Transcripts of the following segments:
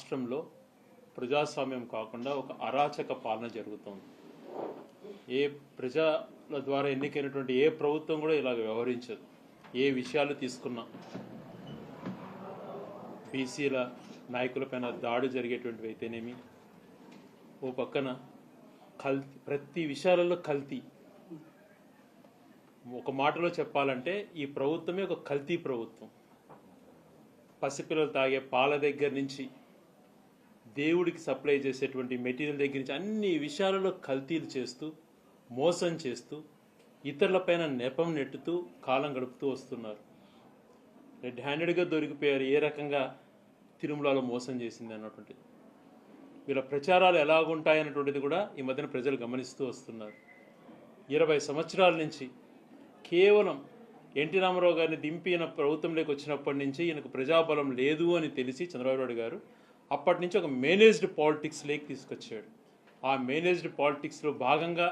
రాష్ట్రంలో ప్రజాస్వామ్యం కాకుండా ఒక అరాచక పాలన జరుగుతుంది. ఏ ప్రజల ద్వారా ఎన్నికైనటువంటి ఏ ప్రభుత్వం కూడా ఇలా వ్యవహరించదు. ఏ విషయాలు తీసుకున్నా బీసీల నాయకులపైన దాడి జరిగేటువంటివి అయితేనేమి, ఓ పక్కన కల్తీ, ప్రతి విషయాలలో కల్తీ. ఒక మాటలో చెప్పాలంటే ఈ ప్రభుత్వమే ఒక కల్తీ ప్రభుత్వం. పసిపిల్లలు తాగే పాల దగ్గర నుంచి దేవుడికి సప్లై చేసేటువంటి మెటీరియల్ దగ్గర నుంచి అన్ని విషయాలలో కల్తీలు చేస్తూ, మోసం చేస్తూ, ఇతరులపైన నెపం నెట్టుతూ కాలం గడుపుతూ వస్తున్నారు. రెడ్ హ్యాండెడ్గా దొరికిపోయారు ఏ రకంగా తిరుమలలో మోసం చేసింది అన్నటువంటిది. వీళ్ళ ప్రచారాలు ఎలాగుంటాయన్నటువంటిది కూడా ఈ మధ్యన ప్రజలు గమనిస్తూ వస్తున్నారు. 20 సంవత్సరాల నుంచి కేవలం ఎన్టీ రామారావు గారిని దింపి ఈయన ప్రభుత్వంలోకి వచ్చినప్పటి నుంచి ఈయనకు ప్రజాబలం లేదు అని తెలిసి చంద్రబాబు నాయుడు గారు అప్పటి నుంచి ఒక మేనేజ్డ్ పాలిటిక్స్ లేక్ తీసుకొచ్చాడు. ఆ మేనేజ్డ్ పాలిటిక్స్లో భాగంగా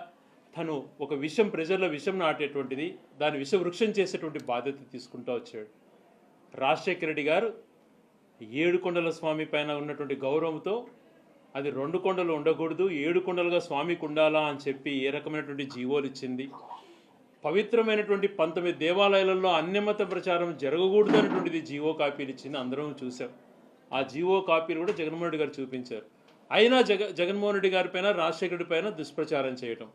తను ఒక విషం, ప్రజల్లో విషం నాటేటువంటిది, దాని విషవృక్షం చేసేటువంటి బాధ్యత తీసుకుంటూ వచ్చాడు. రాజశేఖర రెడ్డి గారు 7 కొండల స్వామి పైన ఉన్నటువంటి గౌరవంతో అది 2 కొండలు ఉండకూడదు, 7 కొండలుగా స్వామికి ఉండాలా అని చెప్పి ఏ రకమైనటువంటి జీవోలు ఇచ్చింది. పవిత్రమైనటువంటి 19 దేవాలయాలలో అన్యమత ప్రచారం జరగకూడదు అనేటువంటిది జీవో కాపీలు ఇచ్చింది. అందరం చూసాం. ఆ జీవో కాపీలు కూడా జగన్మోహన్ రెడ్డి గారు చూపించారు. అయినా జగన్మోహన్ రెడ్డి గారి పైన, రాజశేఖర రెడ్డి పైన దుష్ప్రచారం చేయటం,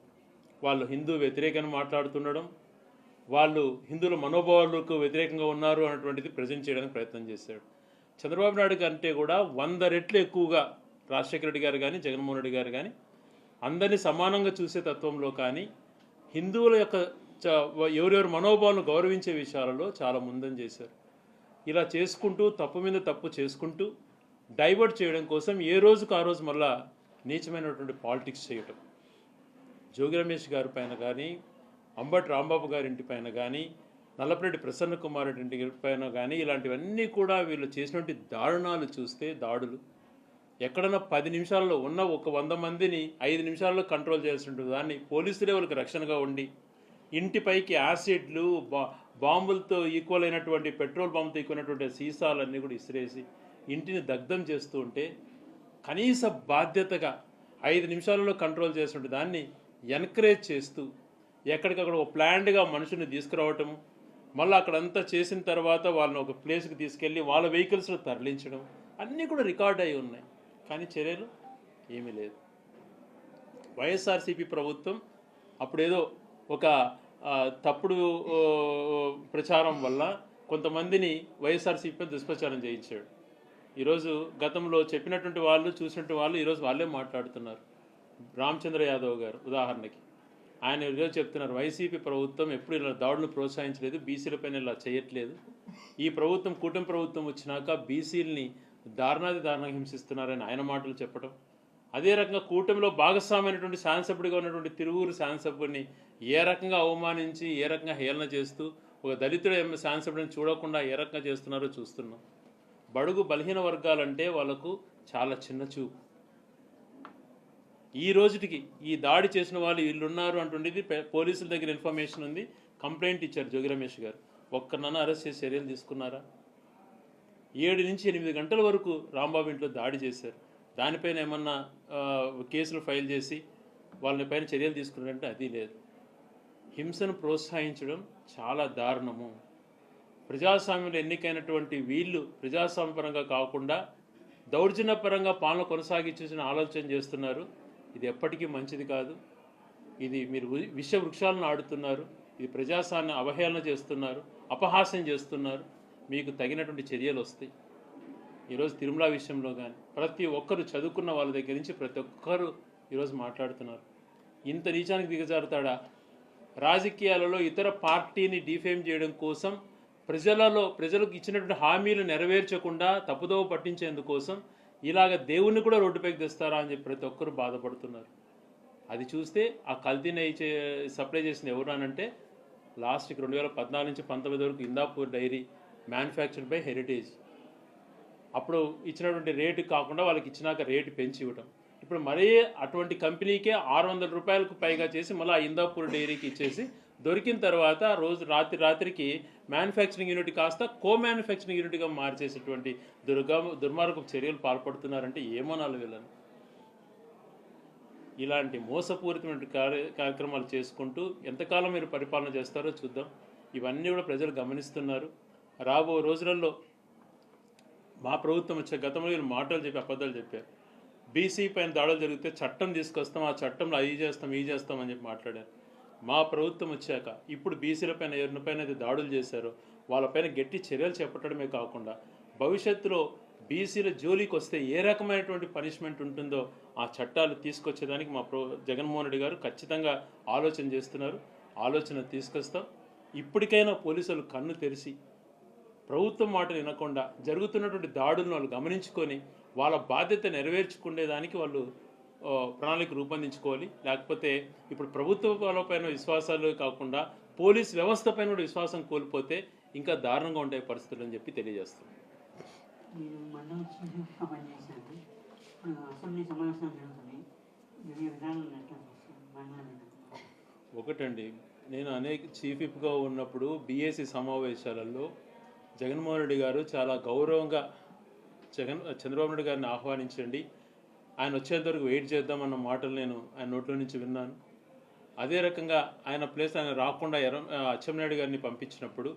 వాళ్ళు హిందూ వ్యతిరేకంగా మాట్లాడుతుండడం, వాళ్ళు హిందువుల మనోభావాలకు వ్యతిరేకంగా ఉన్నారు అన్నటువంటిది ప్రజెంట్ చేయడానికి ప్రయత్నం చేశాడు. చంద్రబాబు నాయుడు కంటే కూడా 100 రెట్లు ఎక్కువగా రాజశేఖర రెడ్డి గారు కానీ, జగన్మోహన్ రెడ్డి గారు కానీ అందరినీ సమానంగా చూసే తత్వంలో కానీ, హిందువుల యొక్క ఎవరెవరి మనోభావాలను గౌరవించే విషయాలలో చాలా ముందని చేశారు. ఇలా చేసుకుంటూ, తప్పు మీద తప్పు చేసుకుంటూ డైవర్ట్ చేయడం కోసం ఏ రోజుకు ఆ రోజు మళ్ళా నీచమైనటువంటి పాలిటిక్స్ చేయటం. జోగి రమేష్ గారి పైన కానీ, అంబటి రాంబాబు గారి ఇంటి పైన కానీ, నల్లపరెడ్డి ప్రసన్న కుమార్ రెడ్డి ఇంటి పైన కానీ, ఇలాంటివన్నీ కూడా వీళ్ళు చేసినటువంటి దారుణాలు చూస్తే, దాడులు ఎక్కడన్నా 10 నిమిషాల్లో ఉన్న ఒక 100 మందిని 5 నిమిషాల్లో కంట్రోల్ చేయాల్సిన దాన్ని పోలీసులే వాళ్ళకి రక్షణగా ఉండి ఇంటిపైకి యాసిడ్లు, బాంబులతో ఈక్వల్ అయినటువంటి, పెట్రోల్ బాంబుతో ఈక్వల్ అయినటువంటి సీసాలన్నీ కూడా ఇసిరేసి ఇంటిని దగ్ధం చేస్తూ ఉంటే, కనీస బాధ్యతగా 5 నిమిషాలలో కంట్రోల్ చేసినట్టు దాన్ని ఎన్కరేజ్ చేస్తూ ఎక్కడికక్కడ ఒక ప్లాన్డ్గా మనుషుల్ని తీసుకురావటము, మళ్ళీ అక్కడంతా చేసిన తర్వాత వాళ్ళని ఒక ప్లేస్కి తీసుకెళ్ళి వాళ్ళ వెహికల్స్లో తరలించడం అన్నీ కూడా రికార్డ్ అయి ఉన్నాయి. కానీ చర్యలు ఏమీ లేదు. వైఎస్ఆర్సీపీ ప్రభుత్వం అప్పుడేదో ఒక తప్పుడు ప్రచారం వల్ల కొంతమందిని వైఎస్ఆర్సీపీ దుష్ప్రచారం చేయించాడు. ఈరోజు గతంలో చెప్పినటువంటి వాళ్ళు, చూసినటువంటి వాళ్ళు ఈరోజు వాళ్ళే మాట్లాడుతున్నారు. రామచంద్ర యాదవ్ గారు ఉదాహరణకి, ఆయన ఈరోజు చెప్తున్నారు, వైసీపీ ప్రభుత్వం ఎప్పుడు ఇలా దాడులను ప్రోత్సహించలేదు, బీసీలపైన ఇలా చేయట్లేదు. ఈ ప్రభుత్వం, కూటమి ప్రభుత్వం వచ్చినాక బీసీలని దారుణంగా హింసిస్తున్నారని ఆయన మాటలు చెప్పడం. అదే రకంగా కూటమిలో భాగస్వామైనటువంటి శాసనసభ్యుడిగా ఉన్నటువంటి తిరువూరు శాసనసభ్యుడిని ఏ రకంగా అవమానించి, ఏ రకంగా హేళన చేస్తూ, ఒక దళితుడు శాసనసభ్యుడిని చూడకుండా ఏ రకంగా చేస్తున్నారో చూస్తున్నాం. బడుగు బలహీన వర్గాలంటే వాళ్ళకు చాలా చిన్న చూపు. ఈ రోజుటికి ఈ దాడి చేసిన వాళ్ళు వీళ్ళున్నారు అంటుండేది పోలీసుల దగ్గర ఇన్ఫర్మేషన్ ఉంది. కంప్లైంట్ ఇచ్చారు జోగి రమేష్ గారు. ఒక్కరినన్నా అరెస్ట్ చేసి చర్యలు తీసుకున్నారా? 7 నుంచి 8 గంటల వరకు రాంబాబు ఇంట్లో దాడి చేశారు. దానిపైన ఏమన్నా కేసులు ఫైల్ చేసి వాళ్ళని పైన చర్యలు తీసుకున్నారంటే అది లేదు. హింసను ప్రోత్సహించడం చాలా దారుణము. ప్రజాస్వామ్యంలో ఎన్నికైనటువంటి వీళ్ళు ప్రజాస్వామ్యపరంగా కాకుండా దౌర్జన్యపరంగా పాలన కొనసాగించిన ఆలోచన చేస్తున్నారు. ఇది ఎప్పటికీ మంచిది కాదు. ఇది మీరు విష వృక్షాలను ఆడుతున్నారు. ఇది ప్రజాస్వామ్య అవహేళన చేస్తున్నారు, అపహాస్యం చేస్తున్నారు. మీకు తగినటువంటి చర్యలు వస్తాయి. ఈరోజు తిరుమల విషయంలో కానీ ప్రతి ఒక్కరు, చదువుకున్న వాళ్ళ దగ్గర నుంచి ప్రతి ఒక్కరు ఈరోజు మాట్లాడుతున్నారు. ఇంత నీచానికి దిగజారుతాడా? రాజకీయాలలో ఇతర పార్టీని డిఫేమ్ చేయడం కోసం, ప్రజలకు ఇచ్చినటువంటి హామీలు నెరవేర్చకుండా తప్పుదోవ పట్టించేందుకోసం ఇలాగ దేవుణ్ణి కూడా రోడ్డుపైకి తెస్తారా అని చెప్పి ప్రతి ఒక్కరు బాధపడుతున్నారు. అది చూస్తే ఆ కల్తీని సప్లై చేసింది ఎవరు అనంటే లాస్ట్కి 2014 నుంచి 19 వరకు Indapur dairy manufactured by Heritage. అప్పుడు ఇచ్చినటువంటి రేటు కాకుండా వాళ్ళకి ఇచ్చినాక రేటు పెంచి ఇవ్వటం. ఇప్పుడు మరీ అటువంటి కంపెనీకే 600 రూపాయలకు పైగా చేసి మళ్ళీ ఆ ఇందాపూర్ డైరీకి ఇచ్చేసి దొరికిన తర్వాత రోజు రాత్రికి మ్యానుఫ్యాక్చరింగ్ యూనిట్ కాస్త కో మ్యానుఫ్యాక్చరింగ్ యూనిట్గా మార్చేసేటువంటి దుర్మార్గపు చర్యలు పాల్పడుతున్నారంటే ఏమనాలి వీళ్ళని. ఇలాంటి మోసపూరితమైన కార్యక్రమాలు చేసుకుంటూ ఎంతకాలం మీరు పరిపాలన చేస్తారో చూద్దాం. ఇవన్నీ కూడా ప్రజలు గమనిస్తున్నారు. రాబో రోజులలో మా ప్రభుత్వం వచ్చే గతంలో వీళ్ళు మాటలు చెప్పి అబద్ధాలు చెప్పారు. బీసీ పైన దాడులు జరిగితే చట్టం తీసుకొస్తాం, ఆ చట్టంలో అవి చేస్తాం ఈ చేస్తాం అని చెప్పి మాట్లాడారు. మా ప్రభుత్వం వచ్చాక ఇప్పుడు బీసీల పైన ఎవరిపైన అయితే దాడులు చేశారో వాళ్ళపైన గట్టి చర్యలు చేపట్టడమే కాకుండా భవిష్యత్తులో బీసీల జోలికి వస్తే ఏ రకమైనటువంటి పనిష్మెంట్ ఉంటుందో ఆ చట్టాలు తీసుకొచ్చేదానికి మా జగన్మోహన్ రెడ్డి గారు ఖచ్చితంగా ఆలోచన చేస్తున్నారు. ఆలోచన తీసుకొస్తాం. ఇప్పటికైనా పోలీసులు కన్ను తెరిచి ప్రభుత్వం మాట వినకుండా జరుగుతున్నటువంటి దాడులను వాళ్ళు గమనించుకొని వాళ్ళ బాధ్యత నెరవేర్చుకునేదానికి వాళ్ళు ప్రణాళిక రూపొందించుకోవాలి. లేకపోతే ఇప్పుడు ప్రభుత్వాలపైన విశ్వాసాలు కాకుండా పోలీస్ వ్యవస్థ పైన కూడా విశ్వాసం కోల్పోతే ఇంకా దారుణంగా ఉండే పరిస్థితులు అని చెప్పి తెలియజేస్తున్నాం. ఒకటండి, నేను అనేక చీఫ్ విప్గా ఉన్నప్పుడు బీఏసీ సమావేశాలలో జగన్మోహన్ రెడ్డి గారు చాలా గౌరవంగా చంద్రబాబు నాయుడు గారిని ఆహ్వానించండి, ఆయన వచ్చేంత వరకు వెయిట్ చేద్దామన్న మాటలు నేను ఆయన నోట్లో నుంచి విన్నాను. అదే రకంగా ఆయన ప్లేస్ ఆయన రాకుండా అచ్చెన్నాయుడు గారిని పంపించినప్పుడు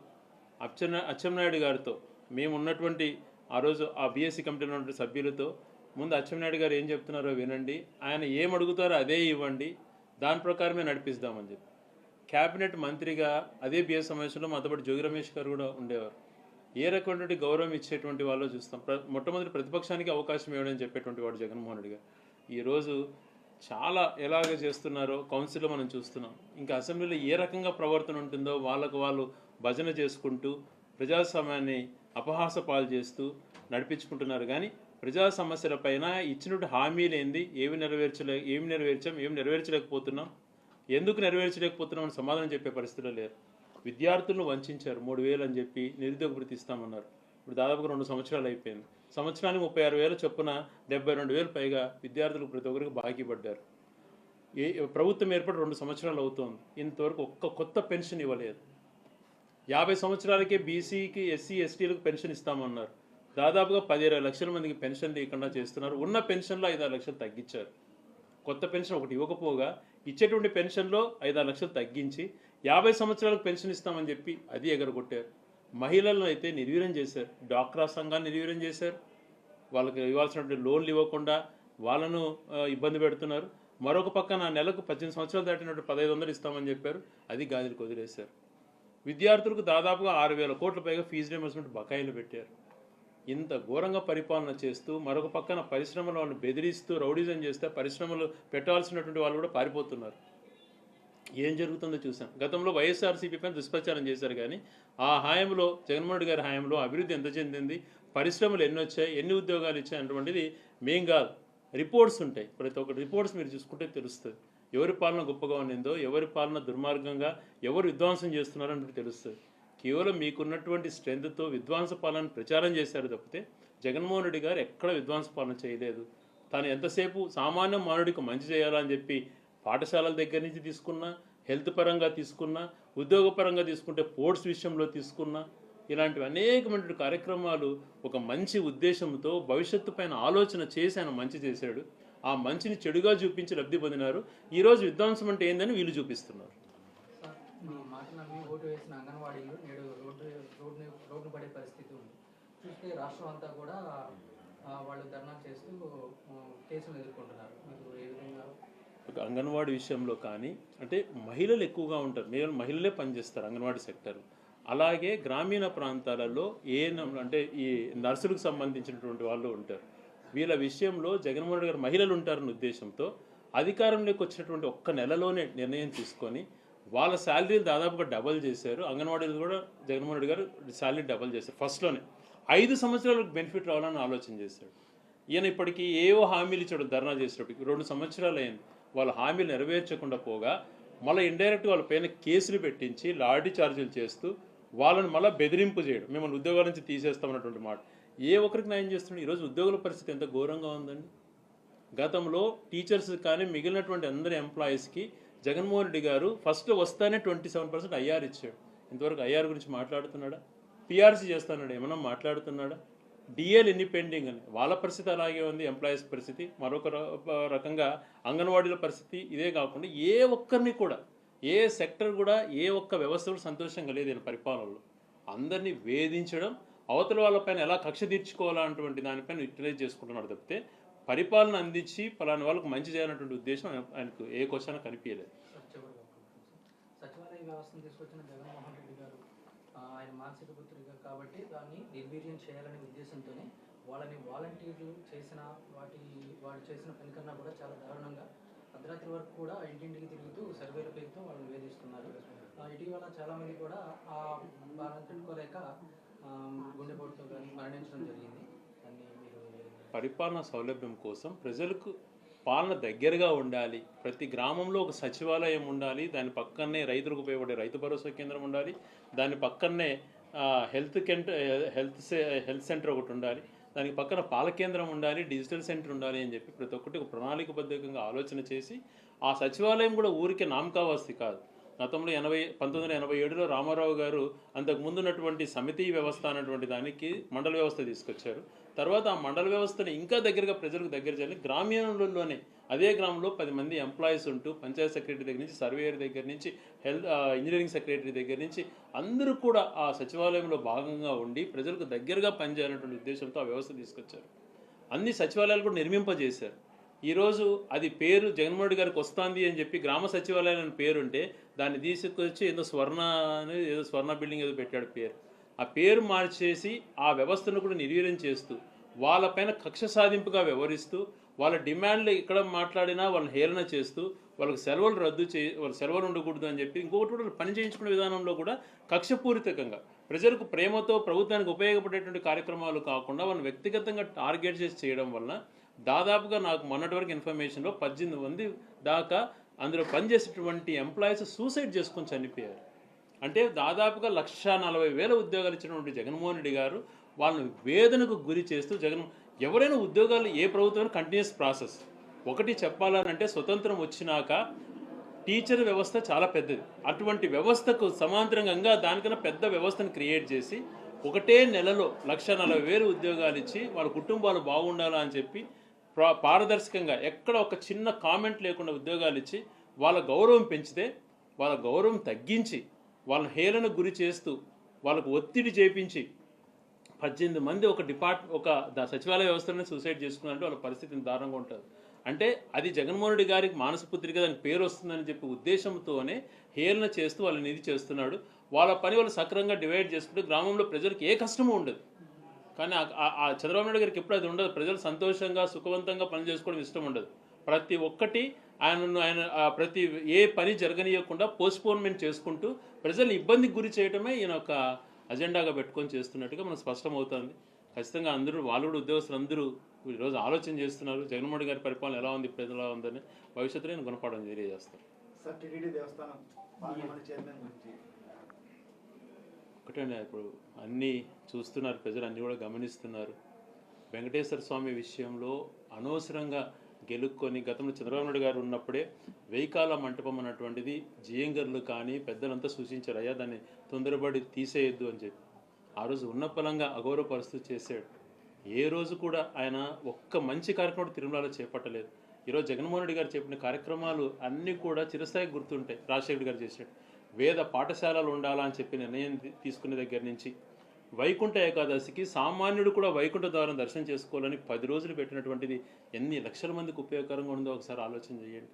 అచ్చెన్నాయుడు గారితో మేము ఉన్నటువంటి ఆ రోజు ఆ బీఎస్సీ కమిటీలో ఉన్న సభ్యులతో ముందు అచ్చెన్నాయుడు గారు ఏం చెప్తున్నారో వినండి, ఆయన ఏం అడుగుతారో అదే ఇవ్వండి, దాని ప్రకారమే నడిపిస్తామని చెప్పి క్యాబినెట్ మంత్రిగా అదే బీఎస్ సమావేశంలో మాతో పాటు జోగి రమేష్ గారు కూడా ఉండేవారు. ఏ రకమైనటువంటి గౌరవం ఇచ్చేటువంటి వాళ్ళు చూస్తాం. మొట్టమొదటి ప్రతిపక్షానికి అవకాశం ఇవ్వడని చెప్పేటువంటి వాడు జగన్మోహన్ రెడ్డి గారు. ఈరోజు చాలా ఎలాగ చేస్తున్నారో కౌన్సిల్లో మనం చూస్తున్నాం. ఇంకా అసెంబ్లీలో ఏ రకంగా ప్రవర్తన ఉంటుందో వాళ్ళకు వాళ్ళు భజన చేసుకుంటూ ప్రజాస్వామ్యాన్ని అపహాస పాలు చేస్తూ నడిపించుకుంటున్నారు. కానీ ప్రజా సమస్యల పైన ఇచ్చినట్టు హామీలు ఏంది, ఏమి నెరవేర్చలేకపోతున్నాం, ఎందుకు నెరవేర్చలేకపోతున్నాం అని సమాధానం చెప్పే పరిస్థితిలో లేరు. విద్యార్థులను వంచారు. 3,000 అని చెప్పి నిరుద్యోగ భృతి ఇస్తామన్నారు. ఇప్పుడు దాదాపుగా 2 సంవత్సరాలు అయిపోయింది. సంవత్సరానికి 36,000 చొప్పున 72,000 పైగా విద్యార్థులకు ప్రతి ఒక్కరికి బాకీ పడ్డారు. ప్రభుత్వం ఏర్పడి 2 సంవత్సరాలు అవుతోంది. ఇంతవరకు ఒక్క కొత్త పెన్షన్ ఇవ్వలేదు. 50 సంవత్సరాలకే బీసీకి ఎస్సీ ఎస్టీలకు పెన్షన్ ఇస్తామన్నారు. దాదాపుగా 10-20 లక్షల మందికి పెన్షన్ లేకుండా చేస్తున్నారు. ఉన్న పెన్షన్లో 5-6 లక్షలు తగ్గించారు. కొత్త పెన్షన్ ఒకటి ఇవ్వకపోగా ఇచ్చేటువంటి పెన్షన్లో 5-6 లక్షలు తగ్గించి 50 సంవత్సరాలకు పెన్షన్ ఇస్తామని చెప్పి అది ఎగరగొట్టారు. మహిళలను అయితే నిర్వీర్యం చేశారు. డాక్రా సంఘాన్ని నిర్వీర్యం చేశారు. వాళ్ళకి ఇవ్వాల్సినటువంటి లోన్లు ఇవ్వకుండా వాళ్ళను ఇబ్బంది పెడుతున్నారు. మరొక పక్కన నెలకు 18 సంవత్సరాలు దాటినట్టు 1,500 ఇస్తామని చెప్పారు. అది గాజులకు వదిలేశారు. విద్యార్థులకు దాదాపుగా 6,000 కోట్ల పైగా ఫీజు రియంబర్స్మెంట్ బకాయిలు పెట్టారు. ఇంత ఘోరంగా పరిపాలన చేస్తూ మరొక పక్కన పరిశ్రమల వాళ్ళని బెదిరిస్తూ రౌడీజం చేస్తే పరిశ్రమలు పెట్టాల్సినటువంటి వాళ్ళు కూడా పారిపోతున్నారు. ఏం జరుగుతుందో చూసాం. గతంలో వైఎస్ఆర్సీపీ పైన దుష్ప్రచారం చేశారు. కానీ ఆ హాయంలో జగన్మోహన్ రెడ్డి గారి హాయంలో అభివృద్ధి ఎంత చెందింది, పరిశ్రమలు ఎన్ని వచ్చాయి, ఎన్ని ఉద్యోగాలు ఇచ్చాయి అటువంటిది మేం కాదు, రిపోర్ట్స్ ఉంటాయి. ప్రతి ఒక్క రిపోర్ట్స్ మీరు చూసుకుంటే తెలుస్తుంది. ఎవరి పాలన గొప్పగా ఉండిందో, ఎవరి పాలన దుర్మార్గంగా, ఎవరు విధ్వంసం చేస్తున్నారో అంటే తెలుస్తుంది. కేవలం మీకున్నటువంటి స్ట్రెంగ్త్తో విధ్వంస పాలన ప్రచారం చేశారు తప్పితే జగన్మోహన్ రెడ్డి గారు ఎక్కడ విధ్వంస పాలన చేయలేదు. తాను ఎంతసేపు సామాన్య మానవుడికి మంచి చేయాలని చెప్పి పాఠశాలల దగ్గర నుంచి తీసుకున్నా, హెల్త్ పరంగా తీసుకున్నా, ఉద్యోగపరంగా తీసుకుంటే పోర్ట్స్ విషయంలో తీసుకున్నా, ఇలాంటివి అనేకమైన కార్యక్రమాలు ఒక మంచి ఉద్దేశంతో భవిష్యత్తు పైన ఆలోచన చేసి ఆయన మంచి చేశాడు. ఆ మంచిని చెడుగా చూపించి లబ్ధి పొందినారు. ఈరోజు విధ్వంసం అంటే ఏందని వీళ్ళు చూపిస్తున్నారు. ఓటు వేసిన అంగన్వాడీలు నేడు రోడ్డు పడే పరిస్థితి ఉంది. చూస్తే రాష్ట్రం అంతా కూడా వాళ్ళు ధర్నా చేస్తూ కేసులు ఎదుర్కొంటున్నారు. మీకు ఏ విధంగా అంగన్వాడీ విషయంలో కానీ అంటే మహిళలు ఎక్కువగా ఉంటారు. మహిళలే పనిచేస్తారు అంగన్వాడీ సెక్టర్. అలాగే గ్రామీణ ప్రాంతాలలో అంటే ఈ నర్సులకు సంబంధించినటువంటి వాళ్ళు ఉంటారు. వీళ్ళ విషయంలో జగన్మోహన్ రెడ్డి గారు మహిళలు ఉంటారన్న ఉద్దేశంతో అధికారంలోకి వచ్చినటువంటి ఒక్క నెలలోనే నిర్ణయం తీసుకొని వాళ్ళ శాలరీలు దాదాపుగా డబల్ చేశారు. అంగన్వాడీలు కూడా జగన్మోహన్ రెడ్డి గారు శాలరీ డబల్ చేశారు. ఫస్ట్లోనే 5 సంవత్సరాలకు బెనిఫిట్ రావాలని ఆలోచన చేశాడు. ఈయన ఇప్పటికీ ఏవో హామీలు ఇచ్చాడు. ధర్నా చేసేటప్పటికి 2 సంవత్సరాలు అయింది. వాళ్ళ హామీలు నెరవేర్చకుండా పోగా మళ్ళీ ఇండైరెక్ట్ వాళ్ళ పైన కేసులు పెట్టించి లాఠీ చార్జీలు చేస్తూ వాళ్ళని మళ్ళీ బెదిరింపు చేయడం, మిమ్మల్ని ఉద్యోగాల నుంచి తీసేస్తామన్నటువంటి మాట. ఏ ఒక్కరికి న్యాయం చేస్తున్నాడు? ఈరోజు ఉద్యోగుల పరిస్థితి ఎంత ఘోరంగా ఉందండి. గతంలో టీచర్స్ కానీ మిగిలినటువంటి అందరి ఎంప్లాయీస్కి జగన్మోహన్ రెడ్డి గారు ఫస్ట్ వస్తానే 27% ఐఆర్ ఇచ్చాడు. ఇంతవరకు ఐఆర్ గురించి మాట్లాడుతున్నాడా? పిఆర్సీ చేస్తాడు ఏమన్నా మాట్లాడుతున్నాడా? డిఏలు ఎన్ని పెండింగ్ అని వాళ్ళ పరిస్థితి అలాగే ఉంది. ఎంప్లాయీస్ పరిస్థితి మరొక రకంగా, అంగన్వాడీల పరిస్థితి ఇదే కాకుండా ఏ ఒక్కరిని కూడా, ఏ సెక్టర్ కూడా, ఏ ఒక్క వ్యవస్థ కూడా సంతోషంగా లేదు ఈయన పరిపాలనలో. అందరినీ వేధించడం, అవతల వాళ్ళపైన ఎలా కక్ష తీర్చుకోవాలన్నటువంటి దానిపైన యూటిలైజ్ చేసుకుంటున్నాడు తప్పితే పరిపాలన అందించి పలానా వాళ్ళకు మంచి చేయాలన్నటువంటి ఉద్దేశం ఆయనకు ఏ క్వశ్చన్ కనిపించలేదు. సచివాలయ వ్యవస్థను తీసుకొచ్చిన జగన్మోహన్ రెడ్డి గారు ఆయన మానసిక పుత్రిక కాబట్టి దాన్ని నిర్వీర్యం చేయాలనే ఉద్దేశంతోనే వాళ్ళని వాలంటీర్లు చేసిన వాళ్ళు చేసిన పని కన్నా కూడా చాలా దారుణంగా అర్ధరాత్రి వరకు కూడా ఇంటింటికి తిరుగుతూ సర్వేల పేరుతో వాళ్ళని వేధిస్తున్నారు. ఇటీవల చాలామంది కూడా ఆ బాధను తట్టుకోలేక గుండెపోటుతో కానీ మరణించడం జరిగింది. దాన్ని మీరు పరిపాలన సౌలభ్యం కోసం ప్రజలకు పాలన దగ్గరగా ఉండాలి. ప్రతి గ్రామంలో ఒక సచివాలయం ఉండాలి. దాని పక్కనే రైతులకు ఉపయోగపడే రైతు భరోసా కేంద్రం ఉండాలి. దాని పక్కనే హెల్త్ సెంటర్ ఒకటి ఉండాలి. దానికి పక్కన పాల కేంద్రం ఉండాలి, డిజిటల్ సెంటర్ ఉండాలి అని చెప్పి ప్రతి ఒక్కటి ఒక ప్రణాళికబద్ధంగా ఆలోచన చేసి ఆ సచివాలయం కూడా ఊరికే నామకావాస్తి కాదు. గతంలో 1987లో రామారావు గారు అంతకుముందు ఉన్నటువంటి సమితి వ్యవస్థ అన్నటువంటి దానికి మండల వ్యవస్థ తీసుకొచ్చారు. తర్వాత ఆ మండల వ్యవస్థని ఇంకా దగ్గరగా ప్రజలకు దగ్గర చేయాలి. గ్రామీణంలోనే అదే గ్రామంలో 10 మంది ఎంప్లాయీస్ ఉంటూ పంచాయత్ సెక్రటరీ దగ్గర నుంచి, సర్వేయర్ దగ్గర నుంచి, ఇంజనీరింగ్ సెక్రటరీ దగ్గర నుంచి అందరూ కూడా ఆ సచివాలయంలో భాగంగా ఉండి ప్రజలకు దగ్గరగా పనిచేయాలన్నటువంటి ఉద్దేశంతో ఆ వ్యవస్థ తీసుకొచ్చారు. అన్ని సచివాలయాలు కూడా నిర్మింపజేశారు. ఈరోజు అది పేరు జగన్మోహన్ రెడ్డి గారికి వస్తుంది అని చెప్పి గ్రామ సచివాలయాన్ని పేరుంటే దాన్ని తీసుకొచ్చి ఏదో స్వర్ణ బిల్డింగ్ ఏదో పెట్టాడు పేరు. ఆ పేరు మార్చేసి ఆ వ్యవస్థను కూడా నిర్వీర్యం చేస్తూ వాళ్ళపైన కక్ష సాధింపుగా వ్యవహరిస్తూ వాళ్ళ డిమాండ్లు ఎక్కడ మాట్లాడినా వాళ్ళని హేళన చేస్తూ వాళ్ళకి సెలవులు వాళ్ళ సెలవులు ఉండకూడదు అని చెప్పి ఇంకొకటి కూడా పని చేయించుకునే విధానంలో కూడా కక్షపూరితంగా ప్రజలకు ప్రేమతో ప్రభుత్వానికి ఉపయోగపడేటువంటి కార్యక్రమాలు కాకుండా వాళ్ళని వ్యక్తిగతంగా టార్గెట్ చేసి చేయడం వలన దాదాపుగా నాకు మొన్నటి వరకు ఇన్ఫర్మేషన్లో 18 మంది దాకా అందులో పనిచేసేటువంటి ఎంప్లాయీస్ సూసైడ్ చేసుకొని చనిపోయారు. అంటే దాదాపుగా 1,40,000 ఉద్యోగాలు ఇచ్చినటువంటి జగన్మోహన్ రెడ్డి గారు వాళ్ళని వేదనకు గురి చేస్తూ ఎవరైనా ఉద్యోగాలు ఏ ప్రభుత్వం కంటిన్యూస్ ప్రాసెస్. ఒకటి చెప్పాలంటే స్వతంత్రం వచ్చినాక టీచర్ వ్యవస్థ చాలా పెద్దది. అటువంటి వ్యవస్థకు సమాంతరంగా దానికన్నా పెద్ద వ్యవస్థను క్రియేట్ చేసి ఒకటే నెలలో 1,40,000 ఉద్యోగాలు ఇచ్చి వాళ్ళ కుటుంబాలు బాగుండాలా అని చెప్పి పారదర్శకంగా ఎక్కడ ఒక చిన్న కామెంట్ లేకుండా ఉద్యోగాలు ఇచ్చి వాళ్ళ గౌరవం పెంచితే వాళ్ళ గౌరవం తగ్గించి వాళ్ళని హేళనకు గురి చేస్తూ వాళ్ళకు ఒత్తిడి చేపించి 18 మంది ఒక సచివాలయ వ్యవస్థలోనే సూసైడ్ చేసుకున్నారంటే వాళ్ళ పరిస్థితి దారుణంగా ఉంటుంది. అంటే అది జగన్మోహన్ రెడ్డి గారికి మానసపుత్రిక దానికి పేరు వస్తుందని చెప్పి ఉద్దేశంతోనే హేళన చేస్తూ వాళ్ళని ఇది చేస్తున్నాడు. వాళ్ళ పని వాళ్ళు సక్రమంగా డివైడ్ చేసుకుంటే గ్రామంలో ప్రజలకు ఏ కష్టమూ ఉండదు. కానీ ఆ చంద్రబాబు నాయుడు గారికి ఎప్పుడు అది ఉండదు. ప్రజలు సంతోషంగా సుఖవంతంగా పని చేసుకోవడం ఇష్టం ఉండదు. ప్రతి ఒక్కటి ఆయన ప్రతి ఏ పని జరగనీయకుండా పోస్ట్పోన్మెంట్ చేసుకుంటూ ప్రజల్ని ఇబ్బందికి గురి చేయడమే ఈయన ఒక అజెండాగా పెట్టుకొని చేస్తున్నట్టుగా మనకు స్పష్టమవుతుంది. ఖచ్చితంగా వాళ్ళు కూడా ఉద్యోగస్తులు అందరూ ఈరోజు ఆలోచన చేస్తున్నారు. జగన్మోహన్ గారి పరిపాలన ఎలా ఉంది, ప్రజలు ఎలా ఉందని భవిష్యత్తులో నేను గుణపాఠం తెలియజేస్తాను. ఒకటండి, ఇప్పుడు అన్నీ చూస్తున్నారు ప్రజలు, అన్నీ కూడా గమనిస్తున్నారు. వెంకటేశ్వర స్వామి విషయంలో అనవసరంగా గెలుక్కొని గతంలో చంద్రబాబు నాయుడు గారు ఉన్నప్పుడే వెయ్యికాల మంటపం అన్నటువంటిది జియంగర్లు కానీ పెద్దలంతా సూచించారు, అయ్యా దాన్ని తొందరపడి తీసేయొద్దు అని చెప్పి. ఆ రోజు ఉన్న పలంగా అగౌరవపరుస్తూ చేశాడు. ఏ రోజు కూడా ఆయన ఒక్క మంచి కార్యక్రమం తిరుమలలో చేపట్టలేదు. ఈరోజు జగన్మోహన్ రెడ్డి గారు చెప్పిన కార్యక్రమాలు అన్నీ కూడా చిరస్థాయికి గుర్తుంటాయి. రాజశేఖర్ గారు చేశాడు. వేద పాఠశాలలు ఉండాలా అని చెప్పి నిర్ణయం తీసుకునే దగ్గర నుంచి వైకుంఠ ఏకాదశికి సామాన్యుడు కూడా వైకుంఠ ద్వారం దర్శనం చేసుకోవాలని 10 రోజులు పెట్టినటువంటిది ఎన్ని లక్షల మందికి ఉపయోగకరంగా ఉందో ఒకసారి ఆలోచన చేయండి.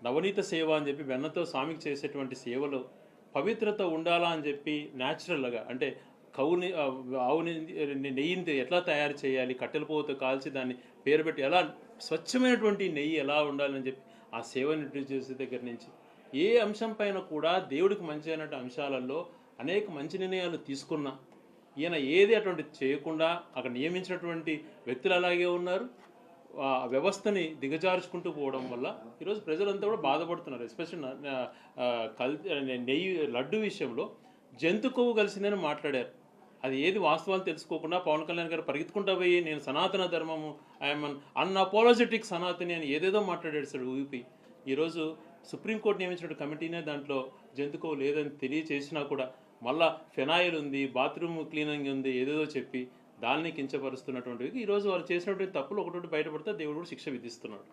నవనీత సేవ అని చెప్పి వెన్నతో స్వామికి చేసేటువంటి సేవలో పవిత్రత ఉండాలా అని చెప్పి న్యాచురల్గా అంటే ఆవుని నెయ్యిని ఎట్లా తయారు చేయాలి, కట్టెల పోత కాల్చి దాన్ని పేరు పెట్టి ఎలా స్వచ్ఛమైనటువంటి నెయ్యి ఎలా ఉండాలని చెప్పి ఆ సేవని ఇంట్రడ్యూస్ చేసే దగ్గర నుంచి ఏ అంశం పైన కూడా దేవుడికి మంచి అయినట్టు అంశాలలో అనేక మంచి నిర్ణయాలు తీసుకున్నా ఈయన ఏది అటువంటి చేయకుండా అక్కడ నియమించినటువంటి వ్యక్తులు అలాగే ఉన్నారు. వ్యవస్థని దిగజార్చుకుంటూ పోవడం వల్ల ఈరోజు ప్రజలంతా కూడా బాధపడుతున్నారు. ఎస్పెషల్ నెయ్యి లడ్డు విషయంలో జంతు కొవ్వు కలిసిందని మాట్లాడారు. అది ఏది వాస్తవాలు తెలుసుకోకుండా పవన్ కళ్యాణ్ గారు పరిగెత్తుకుంటా పోయి నేను సనాతన ధర్మము ఐఎమ్ అన్అపోలజెటిక్ సనాతని అని ఏదేదో మాట్లాడాడు సార్ ఊపి. ఈరోజు సుప్రీంకోర్టు నియమించిన కమిటీనే దాంట్లో జంతుకో లేదని తెలియచేసినా కూడా మళ్ళా ఫెనాయిల్ ఉంది, బాత్రూమ్ క్లీనింగ్ ఉంది, ఏదేదో చెప్పి దాన్ని కించపరుస్తున్నటువంటి ఈరోజు వాళ్ళు చేసినటువంటి తప్పులు ఒకటి బయటపడితే దేవుడు కూడా శిక్ష విధిస్తున్నాడు.